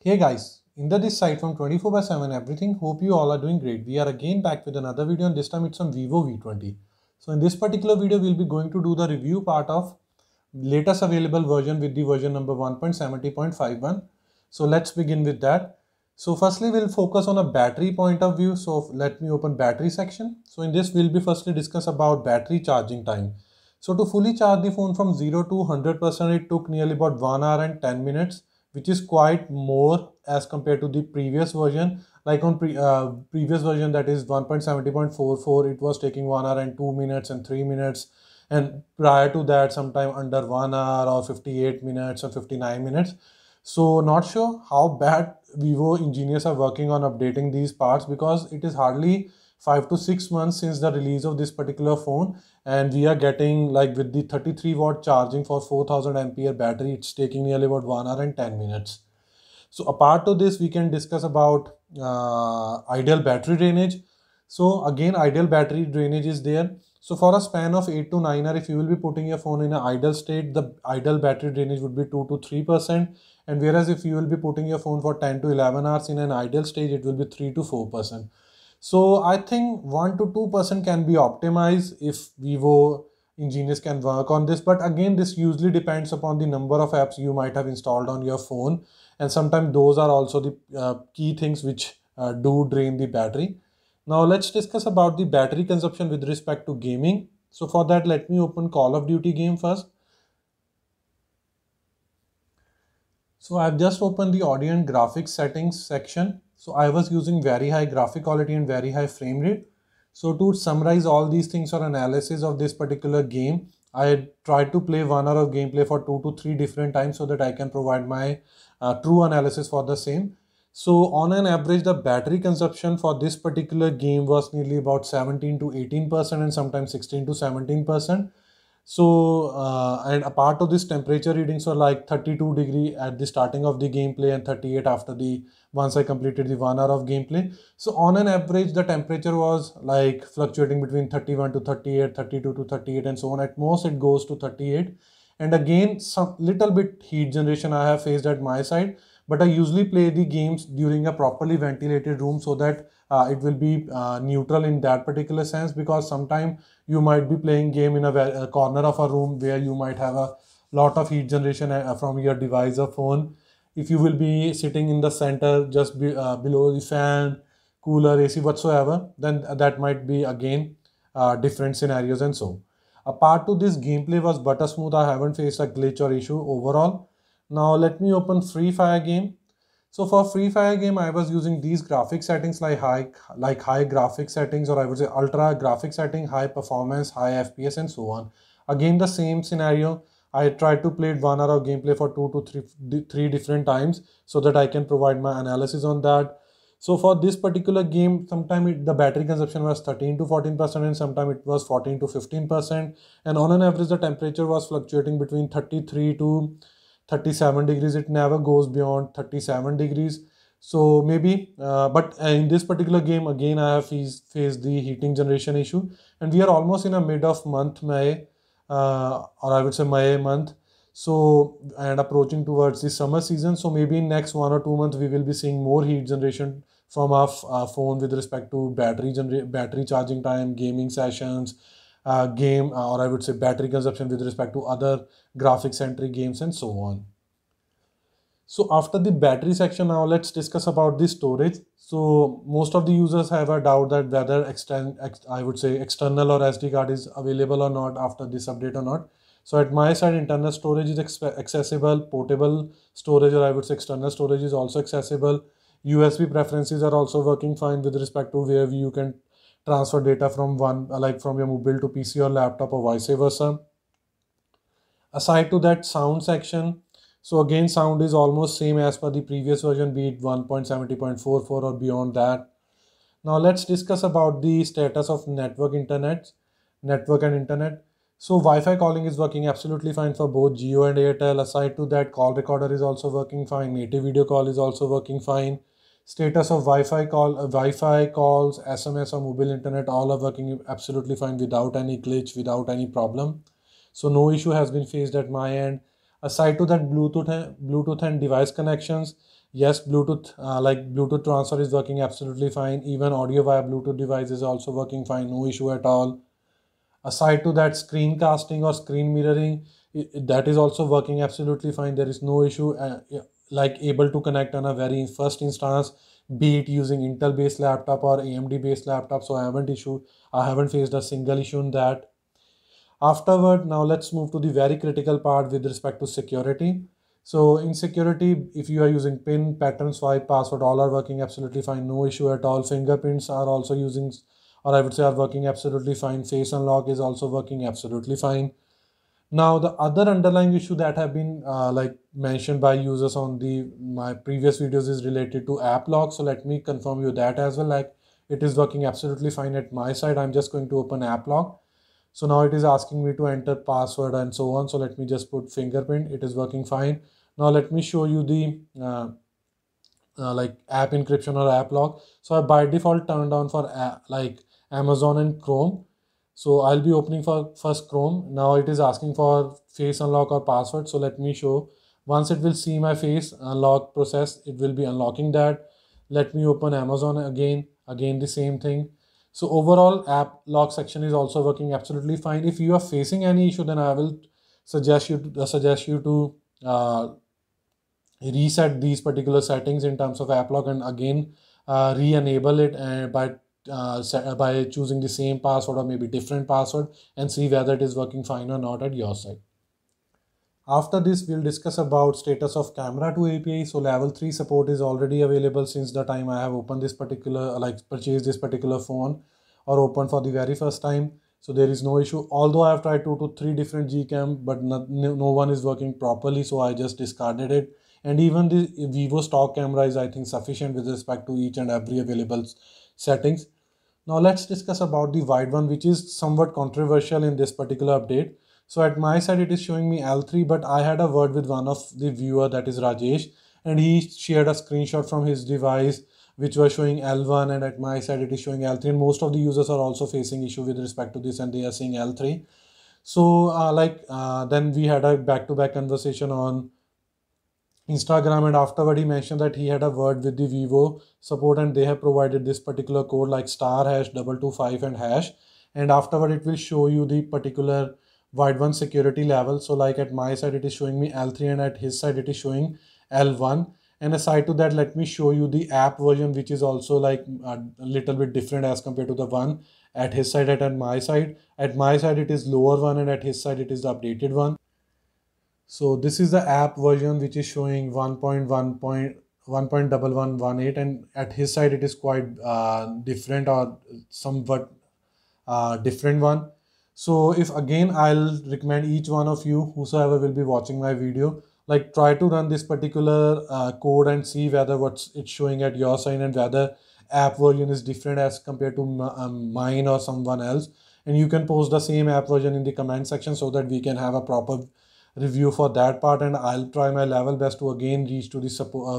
Hey guys, Inder this side from 24/7 everything. Hope you all are doing great. We are again back with another video and this time it's on Vivo V20. So in this particular video, we'll be going to do the review part of latest available version with the version number 1.70.51. So let's begin with that. So firstly, we'll focus on a battery point of view. So let me open battery section. So in this, we'll be firstly discuss about battery charging time. So to fully charge the phone from 0 to 100%, it took nearly about 1 hour and 10 minutes, which is quite more as compared to the previous version. Like on previous version, that is 1.70.44, it was taking 1 hour and 2 minutes and 3 minutes. And prior to that, sometime under 1 hour or 58 minutes or 59 minutes. So not sure how bad Vivo engineers are working on updating these parts, because it is hardly 5 to 6 months since the release of this particular phone, and we are getting, like, with the 33-watt charging for 4000 ampere battery, it's taking nearly about 1 hour and 10 minutes. So apart to this, we can discuss about ideal battery drainage. So again, ideal battery drainage is there. So for a span of 8 to 9 hours, if you will be putting your phone in an idle state, the ideal battery drainage would be 2 to 3%. And whereas if you will be putting your phone for 10 to 11 hours in an idle state, it will be 3 to 4%. So I think 1 to 2% can be optimized if Vivo engineers can work on this. But again, this usually depends upon the number of apps you might have installed on your phone. And sometimes those are also the key things which do drain the battery. Now let's discuss about the battery consumption with respect to gaming. So for that, let me open Call of Duty game first. So I've just opened the audio and graphics settings section. So I was using very high graphic quality and very high frame rate. So to summarize all these things or analysis of this particular game, I tried to play 1 hour of gameplay for 2 to 3 different times so that I can provide my true analysis for the same. So on an average, the battery consumption for this particular game was nearly about 17 to 18% and sometimes 16 to 17%. So and a part of this, temperature readings were like 32-degree at the starting of the gameplay and 38 after the once I completed the 1 hour of gameplay. So on an average, the temperature was like fluctuating between 31 to 38, 32 to 38, and so on. At most it goes to 38. And again, some little bit heat generation I have faced at my side, but I usually play the games during a properly ventilated room so that it will be neutral in that particular sense, because sometimes you might be playing game in a corner of a room where you might have a lot of heat generation from your device or phone. If you will be sitting in the center just below the fan, cooler, AC, whatsoever, then that might be again different scenarios. And so apart to this, gameplay was butter smooth. I haven't faced a glitch or issue overall. Now let me open Free Fire game. So for Free Fire game, I was using these graphic settings like high graphic settings, or I would say ultra graphic setting, high performance, high FPS, and so on. Again, the same scenario. I tried to play 1 hour of gameplay for 2 to 3 different times so that I can provide my analysis on that. So for this particular game, sometimes the battery consumption was 13 to 14% and sometimes it was 14 to 15%. And on an average, the temperature was fluctuating between 33 to 37 degrees. It never goes beyond 37 degrees. So maybe, but in this particular game, again, I have faced the heating generation issue. And we are almost in a mid of month May, or I would say May month. So, and approaching towards the summer season. So maybe in next 1 or 2 months, we will be seeing more heat generation from our phone with respect to battery charging time, gaming sessions, or I would say battery consumption with respect to other graphic centric games, and so on. So after the battery section, now let's discuss about the storage. So most of the users have a doubt that whether I would say external or SD card is available or not after this update or not. So at my side, internal storage is accessible, portable storage, or I would say external storage, is also accessible. USB preferences are also working fine with respect to where you can transfer data from from your mobile to PC or laptop, or vice versa. Aside to that, sound section. So again, sound is almost same as per the previous version, be it 1.70.44 or beyond that. Now let's discuss about the status of network and internet. So Wi-Fi calling is working absolutely fine for both Jio and Airtel. Aside to that, call recorder is also working fine. Native video call is also working fine. Status of Wi-Fi calls, SMS or mobile internet, all are working absolutely fine without any glitch, without any problem. So no issue has been faced at my end. Aside to that, Bluetooth and device connections, Yes, Bluetooth, like Bluetooth transfer is working absolutely fine. Even audio via Bluetooth device is also working fine, no issue at all. Aside to that, screencasting or screen mirroring, that is also working absolutely fine. There is no issue. Yeah, like able to connect on a very first instance, be it using Intel based laptop or AMD based laptop. So I haven't faced a single issue in that. Afterward, now let's move to the very critical part with respect to security. So in security, if you are using PIN, pattern swipe, password, all are working absolutely fine, no issue at all. Fingerprints are also using, or I would say are working absolutely fine. Face unlock is also working absolutely fine. Now the other underlying issue that have been like mentioned by users on the my previous videos is related to app lock. So let me confirm you that as well. Like it is working absolutely fine at my side. I'm just going to open app lock. So now it is asking me to enter password and so on. So let me just put fingerprint. It is working fine. Now let me show you the like app encryption or app lock. So I by default turned on for like Amazon and Chrome. So I'll be opening for first Chrome. Now it is asking for face unlock or password. So let me show. Once it will see my face unlock process, it will be unlocking that. Let me open Amazon again. Again the same thing. So overall app lock section is also working absolutely fine. If you are facing any issue, then I will suggest you to reset these particular settings in terms of app lock and again re-enable it by choosing the same password or maybe different password and see whether it is working fine or not at your side. After this, we'll discuss about status of camera to API. So level 3 support is already available since the time I have opened this particular, like purchased this particular phone or opened for the very first time. So there is no issue. Although I have tried 2 to 3 different Gcam, but no one is working properly. So I just discarded it. And even the Vivo stock camera is, I think, sufficient with respect to each and every available settings. Now let's discuss about the wide one, which is somewhat controversial in this particular update. So at my side, it is showing me L3, but I had a word with one of the viewer, that is Rajesh, and he shared a screenshot from his device, which was showing L1, and at my side, it is showing L3. And most of the users are also facing issue with respect to this, and they are seeing L3. So then we had a back-to-back conversation on Instagram, and afterward he mentioned that he had a word with the Vivo support and they have provided this particular code like *#225 and hash, and afterward it will show you the particular wide one security level. So like at my side it is showing me L3 and at his side it is showing L1. And aside to that, let me show you the app version, which is also like a little bit different as compared to the one at his side and at my side. At my side it is lower one and at his side it is the updated one. So this is the app version which is showing 1.1.1.1118, and at his side it is quite different or somewhat different one. So if again, I'll recommend each one of you whosoever will be watching my video, like try to run this particular code and see whether what's it's showing at your side and whether app version is different as compared to mine or someone else. And you can post the same app version in the comment section so that we can have a proper review for that part, and I'll try my level best to again reach to the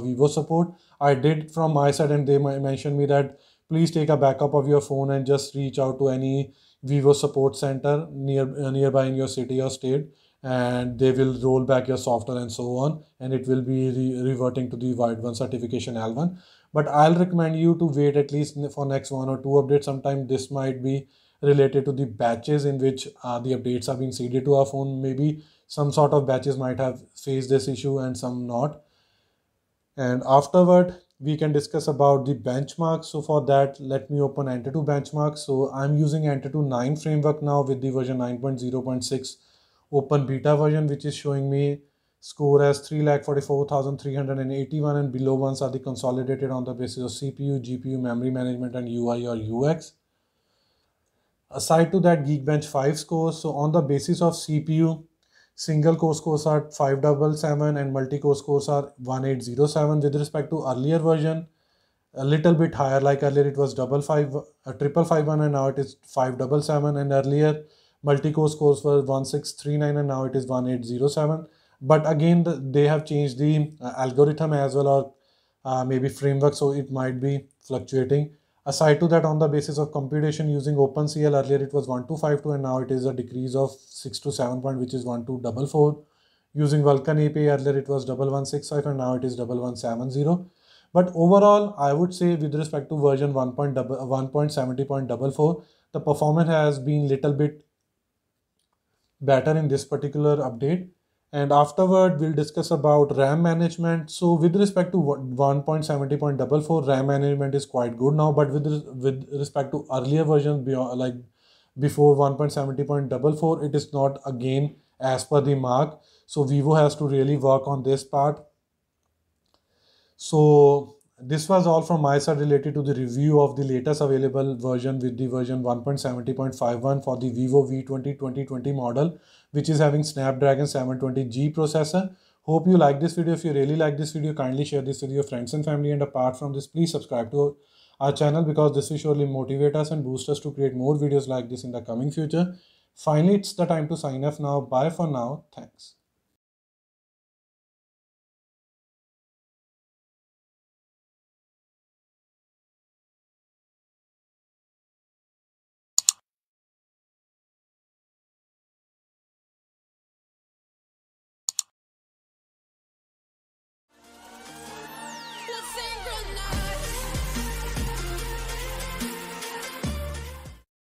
Vivo support. I did from my side and they mentioned me that please take a backup of your phone and just reach out to any Vivo support center nearby in your city or state, and they will roll back your software and so on, and it will be reverting to the wide one certification L1. But I'll recommend you to wait at least for next 1 or 2 updates. Sometime this might be related to the batches in which the updates are being seeded to our phone. Maybe some sort of batches might have faced this issue and some not. And afterward, we can discuss about the benchmarks. So for that, let me open Antutu benchmark. So I'm using Antutu 9 framework now with the version 9.0.6 open beta version, which is showing me score as 3,44,381, and below ones are the consolidated on the basis of CPU, GPU, memory management, and UI or UX. Aside to that, Geekbench 5 scores. So on the basis of CPU, single core scores are 577 and multi-core scores are 1807. With respect to earlier version, a little bit higher, like earlier it was 555 and now it is 577, and earlier multi-core scores were 1639 and now it is 1807. But again, they have changed the algorithm as well, or maybe framework, so it might be fluctuating. Aside to that, on the basis of computation using OpenCL, earlier it was 1252 and now it is a decrease of 6 to 7 point, which is 1244. using Vulkan API. Earlier it was 1165 and now it is 1170. But overall, I would say with respect to version 1.70.44, the performance has been little bit better in this particular update. And afterward, we'll discuss about RAM management. So with respect to 1.70.44, RAM management is quite good now, but with respect to earlier versions beyond, like before 1.70.44, it is not again as per the mark. So Vivo has to really work on this part. So this was all from my side related to the review of the latest available version with the version 1.70.51 for the Vivo V20 2020 model, which is having Snapdragon 720G processor. Hope you like this video. If you really like this video, kindly share this with your friends and family. And apart from this, please subscribe to our channel because this will surely motivate us and boost us to create more videos like this in the coming future. Finally, it's the time to sign off now. Bye for now. Thanks.